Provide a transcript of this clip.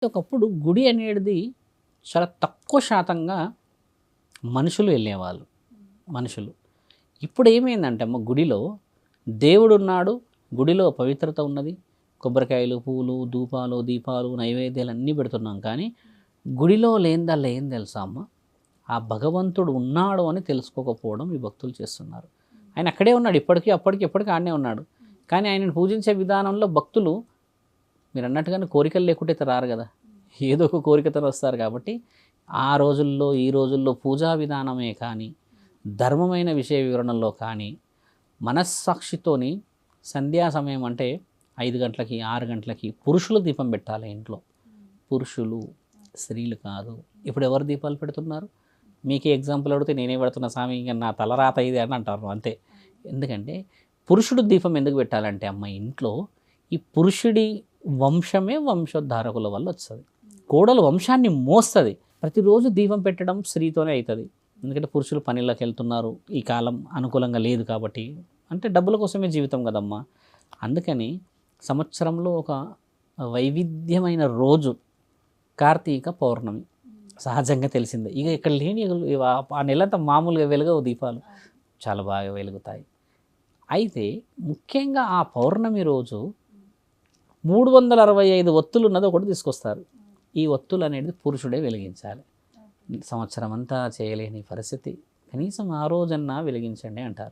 ఒకప్పుడు గుడి అనేది చాలా తక్కువ శాతంగా మనుషులు వెళ్ళేవాళ్ళు. మనుషులు. ఇప్పుడు ఏమైందంటే అమ్మ గుడిలో దేవుడున్నాడు, గుడిలో పవిత్రత ఉన్నది. కొబ్బరికాయలు, పూలు, ధూపాలు, దీపాలు, నైవేద్యాలు అన్నీ పెడుతున్నాం. కానీ గుడిలో లేనిదల్లా ఏం తెలుసా అమ్మ? ఆ భగవంతుడు ఉన్నాడు అని తెలుసుకోకపోవడం ఈ భక్తులు చేస్తున్నారు. ఆయన అక్కడే ఉన్నాడు, ఇప్పటికీ అప్పటికి ఎప్పటికీ ఆడనే ఉన్నాడు. కానీ ఆయనను పూజించే విధానంలో భక్తులు మీరు అన్నట్టుగానే కోరికలు లేకుంటే రారు కదా, ఏదో ఒక కోరికతో వస్తారు. కాబట్టి ఆ రోజుల్లో ఈ రోజుల్లో పూజా విధానమే కానీ, ధర్మమైన విషయ వివరణలో కానీ, మనస్సాక్షితోని సంధ్యా సమయం అంటే 5 గంటలకి 6 గంటలకి పురుషులు దీపం పెట్టాలి ఇంట్లో. పురుషులు, స్త్రీలు కాదు. ఇప్పుడు ఎవరు దీపాలు పెడుతున్నారు? మీకే ఎగ్జాంపుల్ అడిగితే నేనే పెడుతున్నా స్వామి, ఇంకా నా తలరాత ఇది అని అంటారు అంతే. ఎందుకంటే పురుషుడు దీపం ఎందుకు పెట్టాలంటే అమ్మ ఇంట్లో ఈ పురుషుడి వంశమే వంశోద్ధారకుల వల్ల వస్తుంది. కోడలు వంశాన్ని మోస్తుంది. ప్రతిరోజు దీపం పెట్టడం స్త్రీతోనే అవుతుంది. ఎందుకంటే పురుషులు పనిలోకి వెళ్తున్నారు, ఈ కాలం అనుకూలంగా లేదు కాబట్టి. అంటే డబ్బుల కోసమే జీవితం కదమ్మా. అందుకని సంవత్సరంలో ఒక వైవిధ్యమైన రోజు కార్తీక పౌర్ణమి సహజంగా తెలిసిందే. ఇక ఇక్కడ లేని ఆ నెలంతా మామూలుగా వెలుగవు దీపాలు, చాలా బాగా వెలుగుతాయి. అయితే ముఖ్యంగా ఆ పౌర్ణమి రోజు 365 ఒత్తులు ఉన్నది ఒకటి తీసుకొస్తారు. ఈ ఒత్తులు అనేది పురుషుడే వెలిగించాలి. సంవత్సరం అంతా చేయలేని పరిస్థితి, కనీసం ఆ రోజన్నా వెలిగించండి అంటారు.